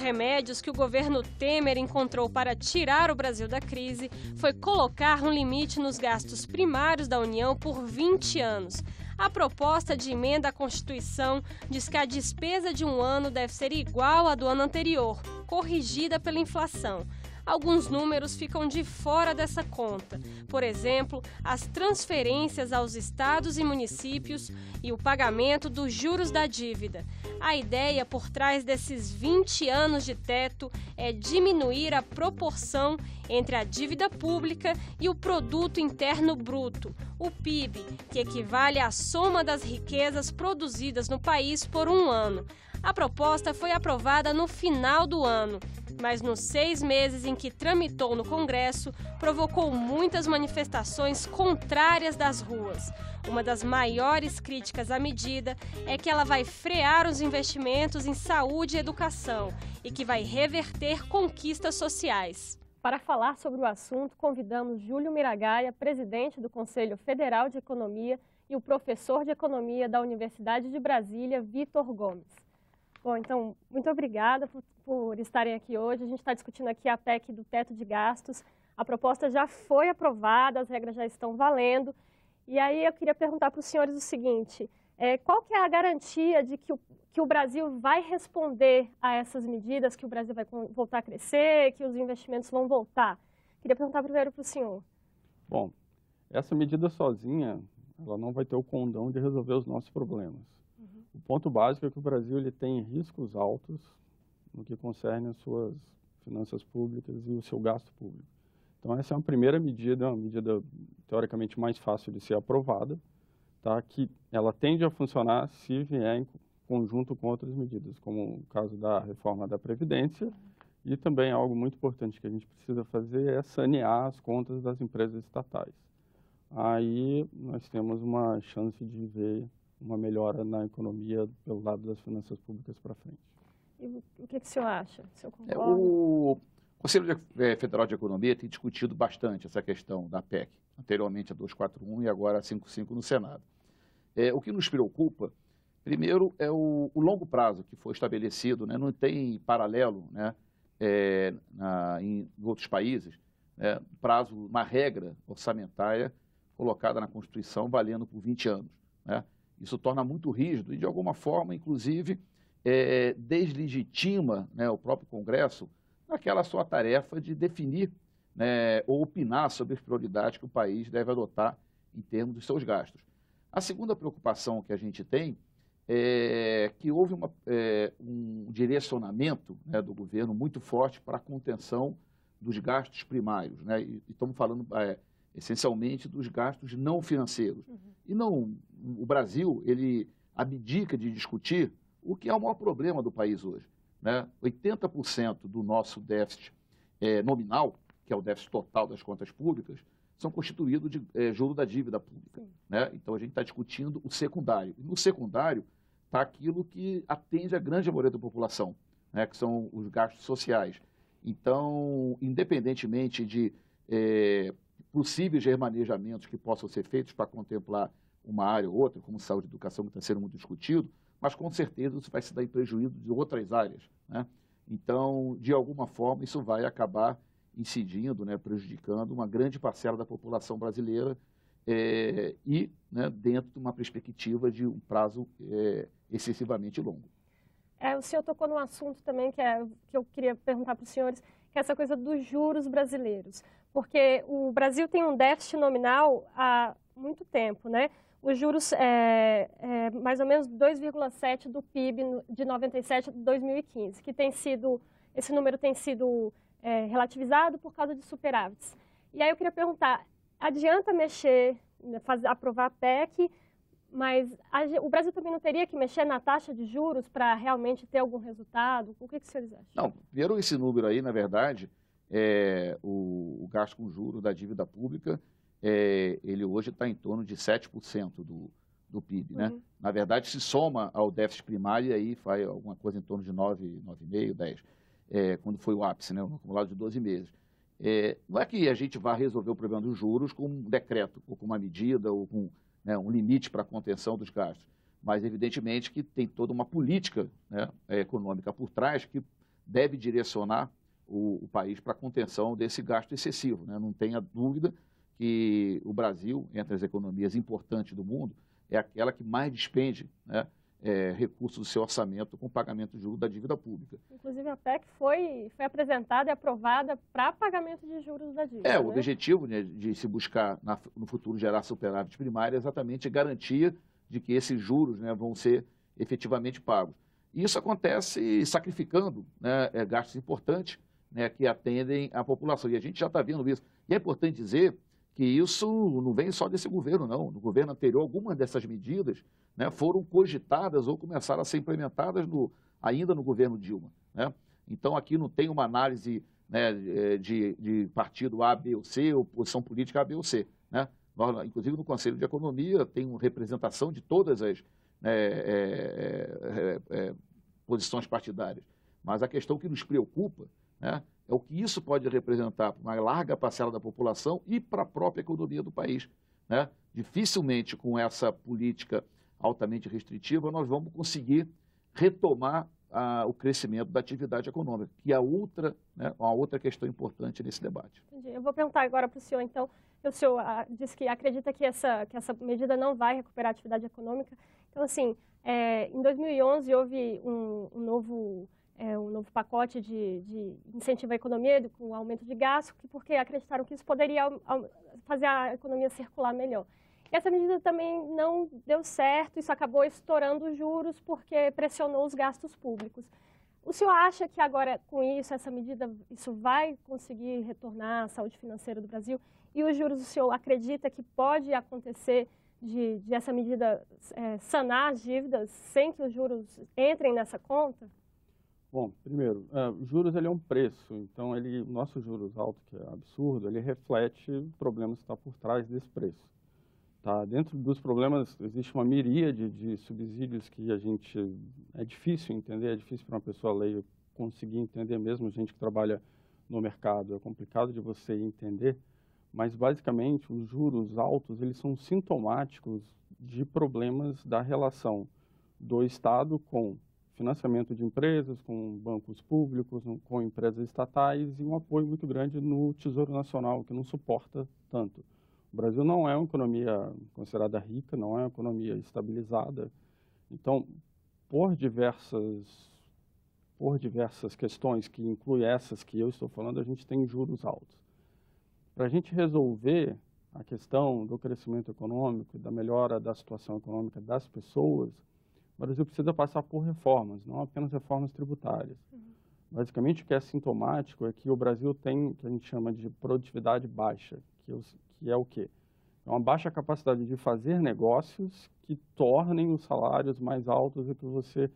remédios que o governo Temer encontrou para tirar o Brasil da crise foi colocar um limite nos gastos primários da União por 20 anos. A proposta de emenda à Constituição diz que a despesa de um ano deve ser igual à do ano anterior, corrigida pela inflação. Alguns números ficam de fora dessa conta. Por exemplo, as transferências aos estados e municípios e o pagamento dos juros da dívida. A ideia por trás desses 20 anos de teto é diminuir a proporção entre a dívida pública e o Produto Interno Bruto, o PIB, que equivale à soma das riquezas produzidas no país por um ano. A proposta foi aprovada no final do ano, mas nos 6 meses em que tramitou no Congresso, provocou muitas manifestações contrárias das ruas. Uma das maiores críticas à medida é que ela vai frear os investimentos em saúde e educação e que vai reverter conquistas sociais. Para falar sobre o assunto, convidamos Júlio Miragaia, presidente do Conselho Federal de Economia, e o professor de Economia da Universidade de Brasília, Vitor Gomes. Bom, então, muito obrigada por estarem aqui hoje. A gente está discutindo aqui a PEC do teto de gastos. A proposta já foi aprovada, as regras já estão valendo. E aí eu queria perguntar para os senhores o seguinte, qual que é a garantia de que o Brasil vai responder a essas medidas, que o Brasil vai voltar a crescer, que os investimentos vão voltar? Queria perguntar primeiro para o senhor. Bom, essa medida sozinha, ela não vai ter o condão de resolver os nossos problemas. O ponto básico é que o Brasil ele tem riscos altos no que concerne as suas finanças públicas e o seu gasto público. Então, essa é uma primeira medida, uma medida teoricamente mais fácil de ser aprovada, tá? Que ela tende a funcionar se vier em conjunto com outras medidas, como o caso da reforma da Previdência, e também algo muito importante que a gente precisa fazer é sanear as contas das empresas estatais. Aí nós temos uma chance de ver uma melhora na economia pelo lado das finanças públicas para frente. E o que o senhor acha? O senhor concorda? O Conselho Federal de Economia tem discutido bastante essa questão da PEC, anteriormente a 241 e agora a 55 no Senado. O que nos preocupa, primeiro, é o longo prazo que foi estabelecido, né? Não tem paralelo, né? Em outros países, né? Prazo, uma regra orçamentária colocada na Constituição valendo por 20 anos, né? Isso torna muito rígido e, de alguma forma, inclusive, deslegitima, né, o próprio Congresso naquela sua tarefa de definir, né, ou opinar sobre as prioridades que o país deve adotar em termos dos seus gastos. A segunda preocupação que a gente tem é que houve um direcionamento, né, do governo muito forte para a contenção dos gastos primários, né, e estamos falando essencialmente dos gastos não financeiros. E não, o Brasil, ele abdica de discutir o que é o maior problema do país hoje, né? 80% do nosso déficit nominal, que é o déficit total das contas públicas, são constituídos de juro da dívida pública, né? Então, a gente está discutindo o secundário. E no secundário está aquilo que atende a grande maioria da população, né? Que são os gastos sociais. Então, independentemente de possíveis remanejamentos que possam ser feitos para contemplar uma área ou outra, como saúde e educação, que está sendo muito discutido, mas com certeza isso vai se dar em prejuízo de outras áreas, né? Então, de alguma forma, isso vai acabar incidindo, né, prejudicando uma grande parcela da população brasileira né, dentro de uma perspectiva de um prazo excessivamente longo. O senhor tocou num assunto também que eu queria perguntar para os senhores, que é essa coisa dos juros brasileiros. Porque o Brasil tem um déficit nominal há muito tempo, né? Os juros mais ou menos 2,7% do PIB de 97 a 2015, que esse número tem sido relativizado por causa de superávites. E aí eu queria perguntar, adianta mexer, aprovar a PEC, mas o Brasil também não teria que mexer na taxa de juros para realmente ter algum resultado? O que os senhores acham? Não, primeiro esse número aí, na verdade, o gasto com juros da dívida pública, ele hoje está em torno de 7% do PIB, né? Na verdade, se soma ao déficit primário, aí faz alguma coisa em torno de 9,5%, 10%, quando foi o ápice, né? No acumulado de 12 meses. Não é que a gente vá resolver o problema dos juros com um decreto, ou com uma medida, ou com, né, um limite para a contenção dos gastos, mas evidentemente que tem toda uma política, né, econômica por trás que deve direcionar o país para a contenção desse gasto excessivo, né? Não tenha dúvida que o Brasil, entre as economias importantes do mundo, é aquela que mais despende, né, recursos do seu orçamento com pagamento de juros da dívida pública. Inclusive, a PEC foi apresentada e aprovada para pagamento de juros da dívida. O objetivo, né, de se buscar no futuro gerar superávit primário é exatamente a garantia de que esses juros, né, vão ser efetivamente pagos. E isso acontece sacrificando, né, gastos importantes, né, que atendem à população. E a gente já está vendo isso. E é importante dizer que isso não vem só desse governo, não. No governo anterior, algumas dessas medidas, né, foram cogitadas ou começaram a ser implementadas ainda no governo Dilma, né? Então, aqui não tem uma análise, né, de partido A, B ou C, ou posição política A, B ou C, né? Nós, inclusive, no Conselho de Economia, tem uma representação de todas as posições partidárias. Mas a questão que nos preocupa, né, é o que isso pode representar para uma larga parcela da população e para a própria economia do país, né? Dificilmente, com essa política altamente restritiva, nós vamos conseguir retomar o crescimento da atividade econômica, que é uma outra questão importante nesse debate. Entendi. Eu vou perguntar agora para o senhor, então. O senhor disse que acredita que essa medida não vai recuperar a atividade econômica. Então, assim, em 2011 houve um novo pacote de incentivo à economia, com aumento de gasto, porque acreditaram que isso poderia fazer a economia circular melhor. E essa medida também não deu certo, isso acabou estourando os juros porque pressionou os gastos públicos. O senhor acha que agora, com isso, essa medida, isso vai conseguir retornar à saúde financeira do Brasil? E os juros, o senhor acredita que pode acontecer de essa medida sanar as dívidas sem que os juros entrem nessa conta? Bom, primeiro, os juros ele é um preço, então o nosso juros alto, que é absurdo, ele reflete o problema que está por trás desse preço. Tá? Dentro dos problemas existe uma miríade de subsídios que é difícil entender, é difícil para uma pessoa leiga conseguir entender mesmo, gente que trabalha no mercado, é complicado de você entender, mas basicamente os juros altos eles são sintomáticos de problemas da relação do Estado com financiamento de empresas, com bancos públicos, com empresas estatais e um apoio muito grande no Tesouro Nacional, que não suporta tanto. O Brasil não é uma economia considerada rica, não é uma economia estabilizada. Então, por diversas questões, que incluem essas que eu estou falando, a gente tem juros altos. Para a gente resolver a questão do crescimento econômico e da melhora da situação econômica das pessoas, o Brasil precisa passar por reformas, não apenas reformas tributárias. Basicamente, o que é sintomático é que o Brasil tem o que a gente chama de produtividade baixa, que é o quê? É uma baixa capacidade de fazer negócios que tornem os salários mais altos e que você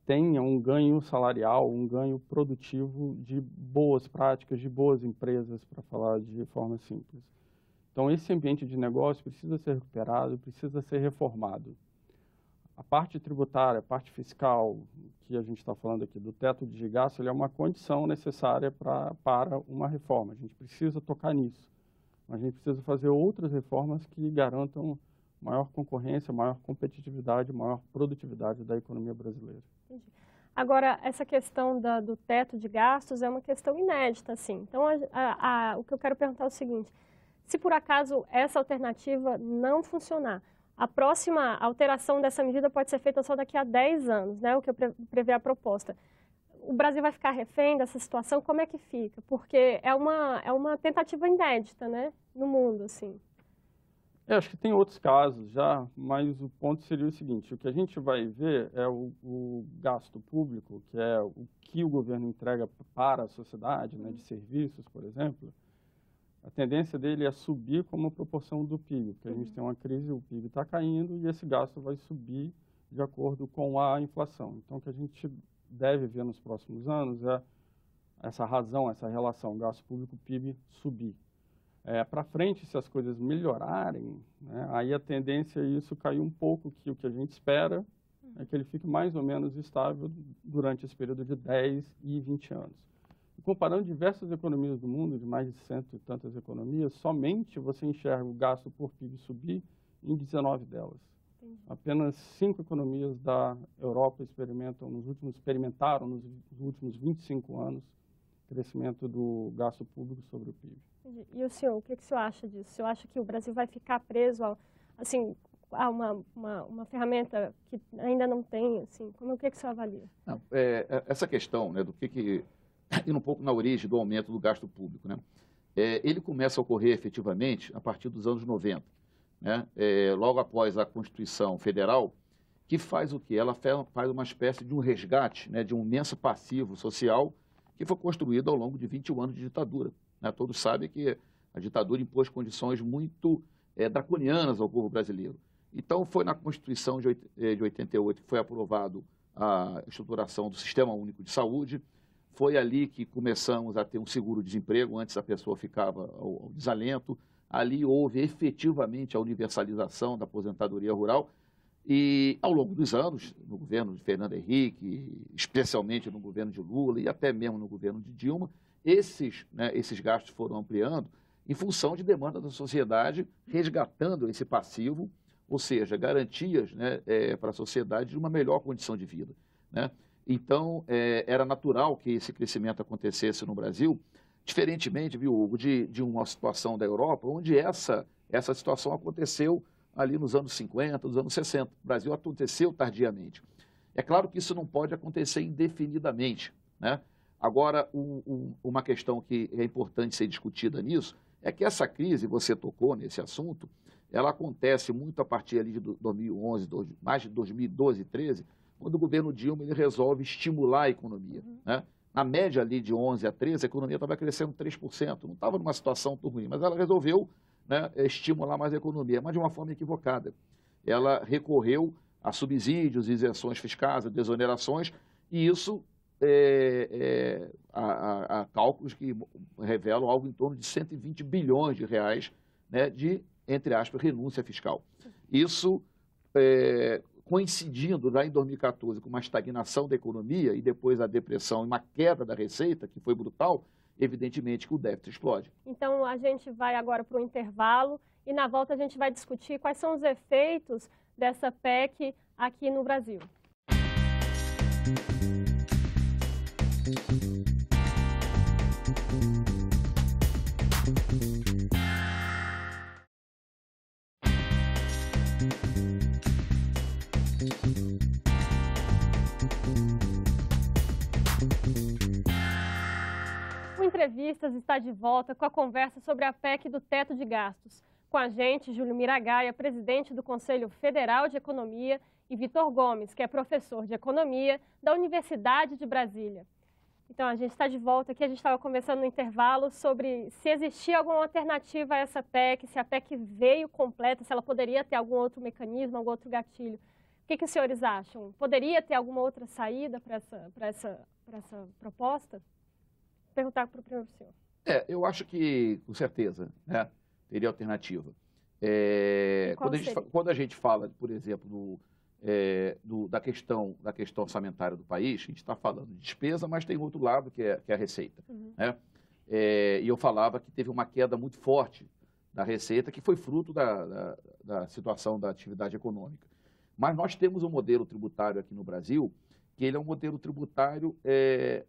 tenha um ganho salarial, um ganho produtivo de boas práticas, de boas empresas, para falar de forma simples. Então, esse ambiente de negócio precisa ser recuperado, precisa ser reformado. A parte tributária, a parte fiscal, que a gente está falando aqui do teto de gasto, ele é uma condição necessária para uma reforma. A gente precisa tocar nisso. Mas a gente precisa fazer outras reformas que garantam maior concorrência, maior competitividade, maior produtividade da economia brasileira. Entendi. Agora, essa questão do teto de gastos é uma questão inédita, assim. Então, o que eu quero perguntar é o seguinte: se por acaso essa alternativa não funcionar, a próxima alteração dessa medida pode ser feita só daqui a 10 anos, né, o que prevê a proposta. O Brasil vai ficar refém dessa situação? Como é que fica? Porque é uma tentativa inédita, né, no mundo, assim. Acho que tem outros casos já, mas o ponto seria o seguinte: o que a gente vai ver é o gasto público, que é o que o governo entrega para a sociedade, né, de serviços, por exemplo. A tendência dele é subir como proporção do PIB, porque a gente tem uma crise, o PIB está caindo e esse gasto vai subir de acordo com a inflação. Então, o que a gente deve ver nos próximos anos é essa razão, essa relação gasto público-PIB subir. Para frente, se as coisas melhorarem, né, aí a tendência é isso cair um pouco, que o que a gente espera é que ele fique mais ou menos estável durante esse período de 10 e 20 anos. Comparando diversas economias do mundo, de mais de 100 e tantas economias, somente você enxerga o gasto por PIB subir em 19 delas. Apenas 5 economias da Europa experimentaram nos últimos 25 anos crescimento do gasto público sobre o PIB. E o senhor, o que o senhor acha disso? O senhor acha que o Brasil vai ficar preso a uma ferramenta que ainda não tem? Assim, o que o senhor avalia? Não, essa questão, né, indo um pouco na origem do aumento do gasto público, né, ele começa a ocorrer efetivamente a partir dos anos 90, né, logo após a Constituição Federal, que faz o quê? Ela faz uma espécie de um resgate, né, de um imenso passivo social que foi construído ao longo de 21 anos de ditadura. Né? Todos sabem que a ditadura impôs condições muito draconianas ao povo brasileiro. Então, foi na Constituição de 88 que foi aprovado a estruturação do Sistema Único de Saúde. Foi ali que começamos a ter um seguro-desemprego, antes a pessoa ficava ao desalento. Ali houve efetivamente a universalização da aposentadoria rural. E, ao longo dos anos, no governo de Fernando Henrique, especialmente no governo de Lula e até mesmo no governo de Dilma, esses gastos foram ampliando em função de demanda da sociedade, resgatando esse passivo, ou seja, garantias, né, para a sociedade de uma melhor condição de vida. Né? Então, era natural que esse crescimento acontecesse no Brasil, diferentemente, viu, Hugo, de uma situação da Europa, onde essa situação aconteceu ali nos anos 50, nos anos 60. O Brasil aconteceu tardiamente. É claro que isso não pode acontecer indefinidamente. Né? Agora, uma questão que é importante ser discutida nisso é que essa crise, você tocou nesse assunto, ela acontece muito a partir ali de 2011, mais de 2012 e 2013, quando o governo Dilma ele resolve estimular a economia. Né? Na média ali de 11 a 13, a economia estava crescendo 3%, não estava numa situação tão ruim, mas ela resolveu, né, estimular mais a economia, mas de uma forma equivocada. Ela recorreu a subsídios, isenções fiscais, a desonerações, e isso há cálculos que revelam algo em torno de 120 bilhões de reais, né, de, entre aspas, renúncia fiscal. Isso, coincidindo lá em 2014 com uma estagnação da economia e depois a depressão e uma queda da receita, que foi brutal, evidentemente que o déficit explode. Então, a gente vai agora para o intervalo e na volta a gente vai discutir quais são os efeitos dessa PEC aqui no Brasil. Entrevistas está de volta com a conversa sobre a PEC do teto de gastos. Com a gente, Júlio Miragaia, presidente do Conselho Federal de Economia, e Vitor Gomes, que é professor de Economia da Universidade de Brasília. Então, a gente está de volta aqui, a gente estava conversando no intervalo sobre se existia alguma alternativa a essa PEC, se a PEC veio completa, se ela poderia ter algum outro mecanismo, algum outro gatilho. O que os senhores acham? Poderia ter alguma outra saída para essa proposta? Vou perguntar para o primeiro senhor. Eu acho que, com certeza, né, teria alternativa. Quando a gente fala, por exemplo, da questão orçamentária do país, a gente está falando de despesa, mas tem outro lado que é a receita. Né? E eu falava que teve uma queda muito forte da receita, que foi fruto da situação da atividade econômica. Mas nós temos um modelo tributário aqui no Brasil, que ele é um modelo tributário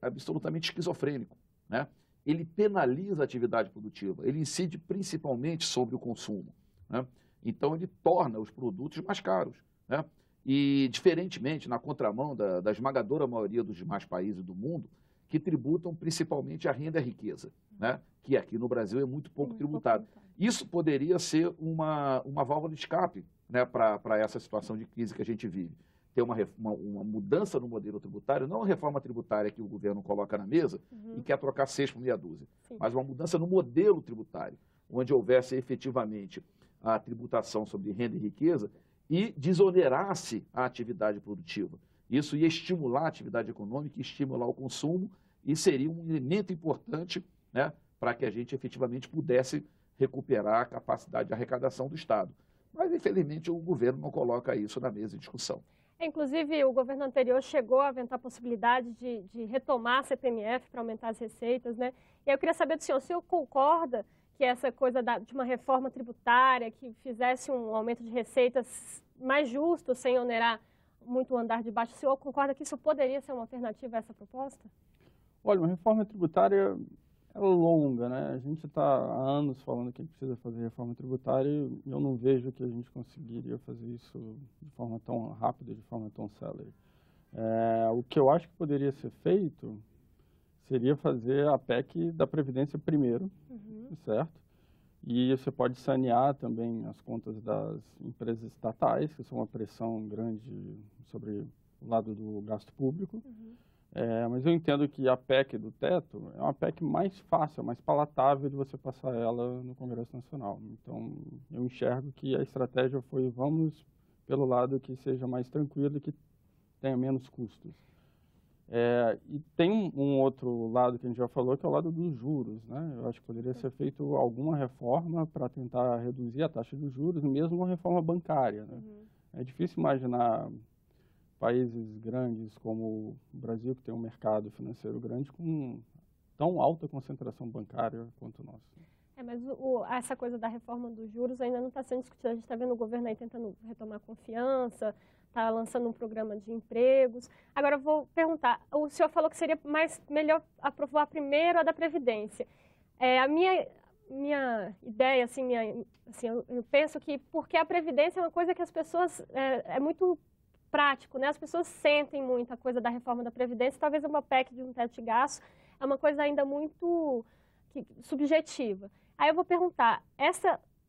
absolutamente esquizofrênico. Né? Ele penaliza a atividade produtiva, ele incide principalmente sobre o consumo. Né? Então, ele torna os produtos mais caros. Né? E, diferentemente, na contramão da esmagadora maioria dos demais países do mundo, que tributam principalmente a renda e a riqueza, né? Que aqui no Brasil é muito pouco tributado. Isso poderia ser uma válvula de escape, né, para essa situação de crise que a gente vive. Ter uma mudança no modelo tributário, não a reforma tributária que o governo coloca na mesa e quer trocar 6 por meia dúzia, mas uma mudança no modelo tributário, onde houvesse efetivamente a tributação sobre renda e riqueza e desonerasse a atividade produtiva. Isso ia estimular a atividade econômica, estimular o consumo e seria um elemento importante, né, para que a gente efetivamente pudesse recuperar a capacidade de arrecadação do Estado. Mas, infelizmente, o governo não coloca isso na mesa de discussão. Inclusive, o governo anterior chegou a aventar a possibilidade de retomar a CPMF para aumentar as receitas, né? E aí eu queria saber do senhor, o senhor concorda que essa coisa de uma reforma tributária que fizesse um aumento de receitas mais justo, sem onerar muito o andar de baixo. O senhor concorda que isso poderia ser uma alternativa a essa proposta? Olha, uma reforma tributária é longa, né? A gente está há anos falando que a gente precisa fazer reforma tributária e eu não vejo que a gente conseguiria fazer isso de forma tão rápida, de forma tão célere. O que eu acho que poderia ser feito seria fazer a PEC da Previdência primeiro, certo? E você pode sanear também as contas das empresas estatais, que são uma pressão grande sobre o lado do gasto público. Mas eu entendo que a PEC do teto é uma PEC mais fácil, mais palatável de você passar ela no Congresso Nacional. Então, eu enxergo que a estratégia foi vamos pelo lado que seja mais tranquilo e que tenha menos custos. E tem um outro lado que a gente já falou, que é o lado dos juros, né? Eu acho que poderia ser feito alguma reforma para tentar reduzir a taxa de juros, mesmo uma reforma bancária, né? É difícil imaginar países grandes como o Brasil, que tem um mercado financeiro grande, com tão alta concentração bancária quanto o nosso. Mas essa coisa da reforma dos juros ainda não está sendo discutida. A gente está vendo o governo aí tentando retomar a confiança, está lançando um programa de empregos. Agora, eu vou perguntar, o senhor falou que seria melhor aprovar primeiro a da Previdência. A minha ideia, assim, eu penso que, porque a Previdência é uma coisa que as pessoas, é muito prático, né? As pessoas sentem muita coisa da reforma da Previdência, talvez uma PEC de um teto de gasto é uma coisa ainda muito subjetiva. Aí eu vou perguntar,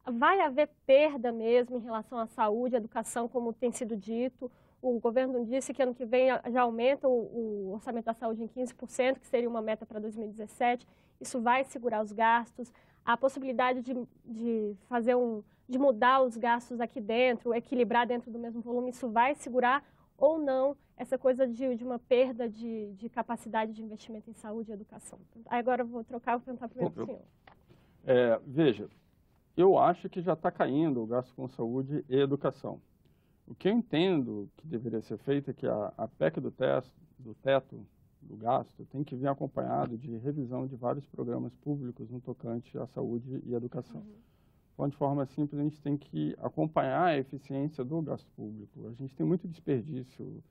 vai haver perda mesmo em relação à saúde, à educação, como tem sido dito? O governo disse que ano que vem já aumenta o orçamento da saúde em 15%, que seria uma meta para 2017. Isso vai segurar os gastos? A possibilidade de mudar os gastos aqui dentro, equilibrar dentro do mesmo volume, isso vai segurar ou não essa coisa de uma perda de capacidade de investimento em saúde e educação? Agora eu vou perguntar primeiro para o senhor. Veja, eu acho que já está caindo o gasto com saúde e educação. O que eu entendo que deveria ser feito é que a PEC do teto do gasto tem que vir acompanhado de revisão de vários programas públicos no tocante à saúde e educação. Então, de forma simples, a gente tem que acompanhar a eficiência do gasto público. A gente tem muito desperdício.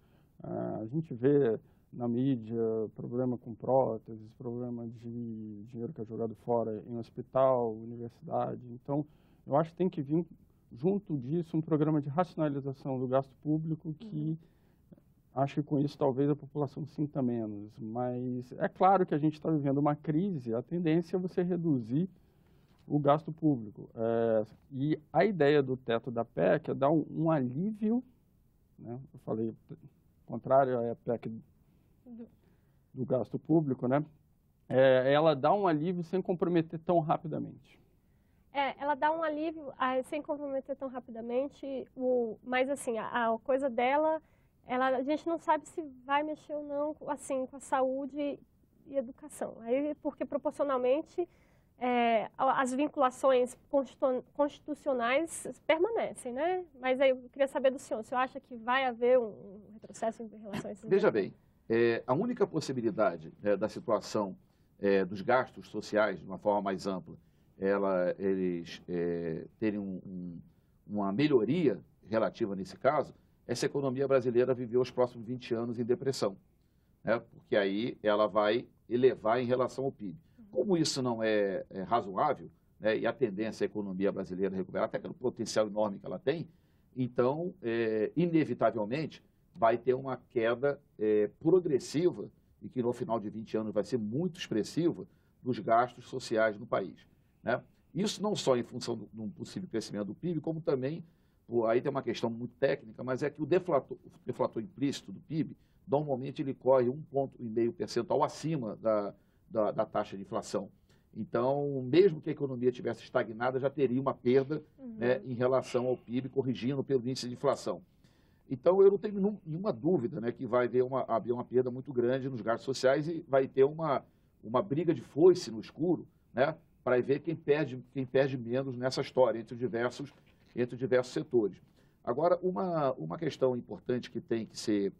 A gente vê na mídia problema com próteses, problema de dinheiro que é jogado fora em hospital, universidade. Então, eu acho que tem que vir, junto disso, um programa de racionalização do gasto público que acho que com isso talvez a população sinta menos. Mas é claro que a gente está vivendo uma crise, a tendência é você reduzir o gasto público. E a ideia do teto da PEC é dar um alívio, né? Eu falei, contrário à PEC do gasto público, né? Ela dá um alívio sem comprometer tão rapidamente. Ela dá um alívio sem comprometer tão rapidamente, mas assim, a coisa dela, a gente não sabe se vai mexer ou não assim, com a saúde e educação. Aí, porque proporcionalmente as vinculações constitucionais permanecem, né? Mas aí eu queria saber do senhor, o senhor acha que vai haver um retrocesso em relação a esses Veja bem, a única possibilidade da situação dos gastos sociais, de uma forma mais ampla, eles terem uma melhoria relativa nesse caso, é se a economia brasileira viver os próximos 20 anos em depressão, né? Porque aí ela vai elevar em relação ao PIB. Como isso não é razoável, né, e a tendência é a economia brasileira recuperar, até pelo potencial enorme que ela tem, então, inevitavelmente, vai ter uma queda progressiva, e que no final de 20 anos vai ser muito expressiva, dos gastos sociais no país, né? Isso não só em função de um possível crescimento do PIB, como também, aí tem uma questão muito técnica, mas é que o deflator implícito do PIB, normalmente ele corre 1,5 percentual acima da taxa de inflação. Então, mesmo que a economia tivesse estagnada, já teria uma perda, né, em relação ao PIB, corrigindo pelo índice de inflação. Então, eu não tenho nenhuma dúvida, né, que vai haver uma perda muito grande nos gastos sociais e vai ter uma briga de foice no escuro, né, para ver quem perde menos nessa história, entre diversos setores. Agora, uma questão importante que tem que ser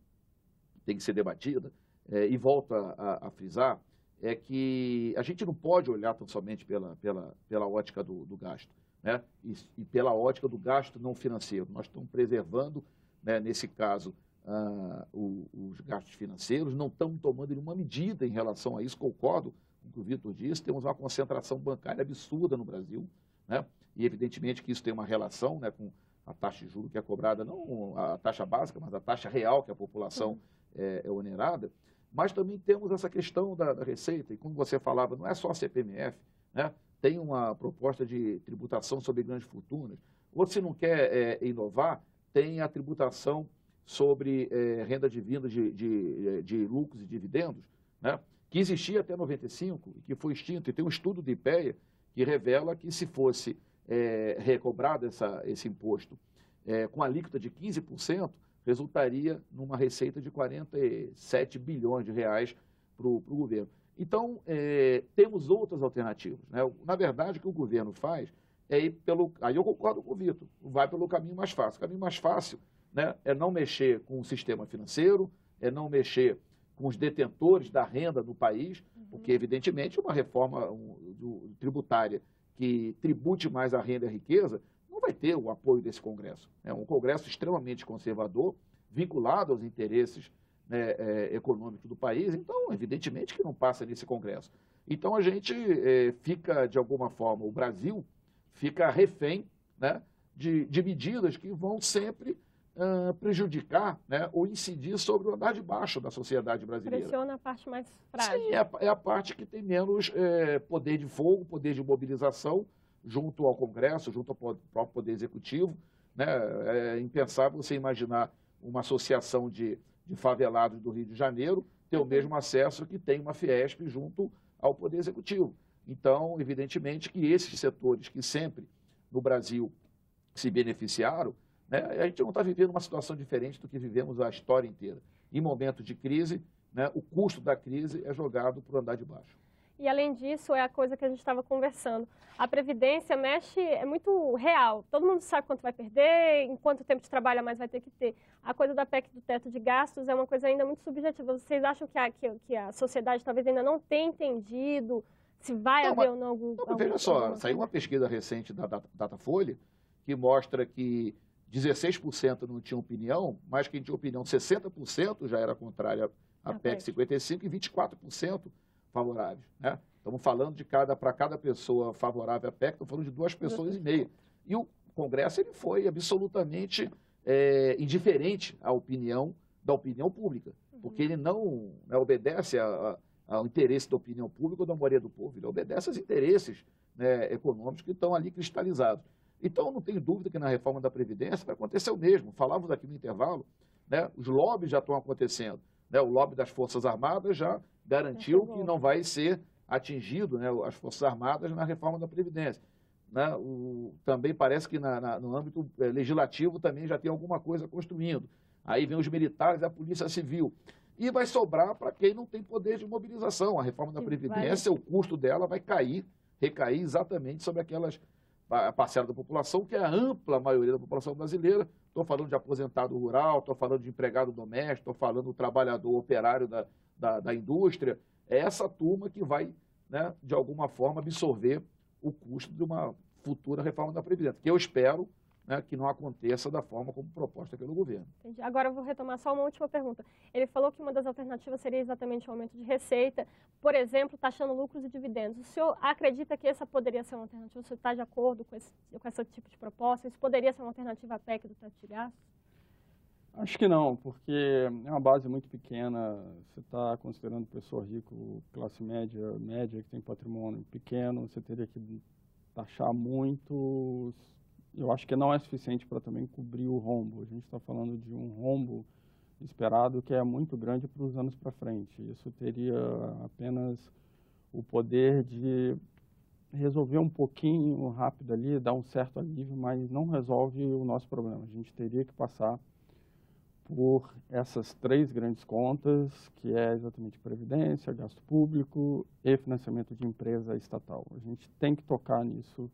debatida, e volto a frisar, é que a gente não pode olhar tão somente pela ótica do gasto, né? E pela ótica do gasto não financeiro. Nós estamos preservando, né, nesse caso, os gastos financeiros, não estamos tomando nenhuma medida em relação a isso, concordo com o que o Vitor disse, temos uma concentração bancária absurda no Brasil, né? E evidentemente que isso tem uma relação, né, com a taxa de juros que é cobrada, não a taxa básica, mas a taxa real que a população é onerada, mas também temos essa questão da receita, e como você falava, não é só a CPMF, né? Tem uma proposta de tributação sobre grandes fortunas, ou se não quer inovar, tem a tributação sobre renda divinda de lucros e dividendos, né? Que existia até 95 e que foi extinto, e tem um estudo do IPEA que revela que se fosse recobrado esse imposto com alíquota de 15%, resultaria numa receita de 47 bilhões de reais para o governo. Então, temos outras alternativas, né? Na verdade, o que o governo faz é ir pelo... Aí eu concordo com o Vitor, vai pelo caminho mais fácil. O caminho mais fácil, né, é não mexer com o sistema financeiro, é não mexer com os detentores da renda no país, porque, evidentemente, uma reforma tributária que tribute mais a renda e a riqueza não vai ter o apoio desse Congresso. É um Congresso extremamente conservador, vinculado aos interesses, né, econômicos do país, então, evidentemente, que não passa nesse Congresso. Então, a gente fica, de alguma forma, o Brasil fica refém, né, de medidas que vão sempre prejudicar, né, ou incidir sobre o andar de baixo da sociedade brasileira. Pressiona a parte mais frágil. Sim, é a parte que tem menos poder de fogo, poder de mobilização junto ao Congresso, junto ao próprio Poder Executivo, né? É impensável você imaginar uma associação de favelados do Rio de Janeiro ter o mesmo acesso que tem uma Fiesp junto ao Poder Executivo. Então, evidentemente que esses setores que sempre no Brasil se beneficiaram, né, a gente não está vivendo uma situação diferente do que vivemos a história inteira. Em momentos de crise, né, o custo da crise é jogado para o andar de baixo. E, além disso, é a coisa que a gente estava conversando. A Previdência é muito real. Todo mundo sabe quanto vai perder, em quanto tempo de trabalho a mais vai ter que ter. A coisa da PEC do teto de gastos é uma coisa ainda muito subjetiva. Vocês acham que a sociedade talvez ainda não tenha entendido se vai haver ou não algum... Veja só, saiu uma pesquisa recente da Datafolha que mostra que 16% não tinha opinião, mas quem tinha opinião, 60% já era contrária à PEC 55 e 24% favoráveis, né? Estamos falando de para cada pessoa favorável à PEC, estamos falando de 2 pessoas e meia. E o Congresso ele foi absolutamente indiferente da opinião pública, porque ele não obedece ao interesse da opinião pública ou da maioria do povo, ele obedece aos interesses, né, econômicos que estão ali cristalizados. Então, não tenho dúvida que na reforma da Previdência vai acontecer o mesmo. Falávamos aqui no intervalo, né, os lobbies já estão acontecendo, né, o lobby das Forças Armadas já garantiu que não vai ser atingido, né, as Forças Armadas na reforma da Previdência. Né, também parece que no âmbito legislativo também já tem alguma coisa construindo. Aí vem os militares e a Polícia Civil. E vai sobrar para quem não tem poder de mobilização. A reforma da Previdência, o custo dela vai recair exatamente sobre a parcela da população, que é a ampla maioria da população brasileira. Estou falando de aposentado rural, estou falando de empregado doméstico, estou falando do trabalhador operário da indústria. É essa turma que vai, né, de alguma forma, absorver o custo de uma futura reforma da Previdência, que eu espero, né, que não aconteça da forma como proposta pelo governo. Entendi. Agora eu vou retomar só uma última pergunta. Ele falou que uma das alternativas seria exatamente o aumento de receita, por exemplo, taxando lucros e dividendos. O senhor acredita que essa poderia ser uma alternativa? O senhor está de acordo com esse tipo de proposta? Isso poderia ser uma alternativa à PEC do teto de gastos? Acho que não, porque é uma base muito pequena. Você está considerando pessoa rica, classe média, que tem patrimônio pequeno, você teria que taxar muito. Eu acho que não é suficiente para também cobrir o rombo. A gente está falando de um rombo esperado que é muito grande para os anos para frente. Isso teria apenas o poder de resolver um pouquinho rápido ali, dar um certo alívio, mas não resolve o nosso problema. A gente teria que passar por essas 3 grandes contas, que é exatamente previdência, gasto público e financiamento de empresa estatal. A gente tem que tocar nisso,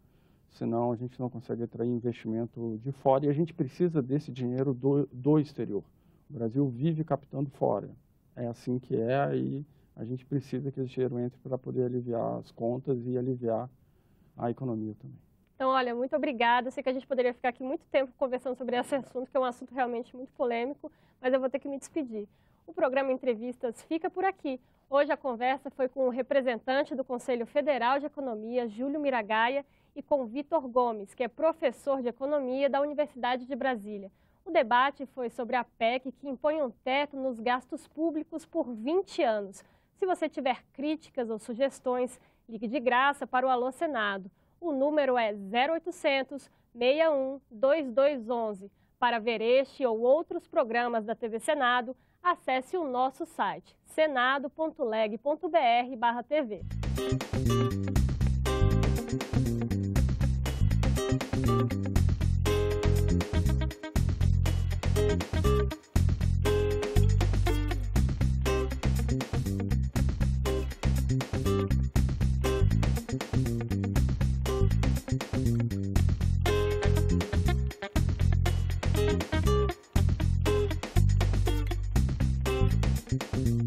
senão a gente não consegue atrair investimento de fora e a gente precisa desse dinheiro do exterior. O Brasil vive captando fora. É assim que é e a gente precisa que esse dinheiro entre para poder aliviar as contas e aliviar a economia também. Então, olha, muito obrigada. Sei que a gente poderia ficar aqui muito tempo conversando sobre esse assunto, que é um assunto realmente muito polêmico, mas eu vou ter que me despedir. O programa Entrevistas fica por aqui. Hoje a conversa foi com o representante do Conselho Federal de Economia, Júlio Miragaia, e com Vitor Gomes, que é professor de Economia da Universidade de Brasília. O debate foi sobre a PEC que impõe um teto nos gastos públicos por 20 anos. Se você tiver críticas ou sugestões, ligue de graça para o Alô Senado. O número é 0800 61 2211. Para ver este ou outros programas da TV Senado, acesse o nosso site senado.leg.br/tv. Thank you.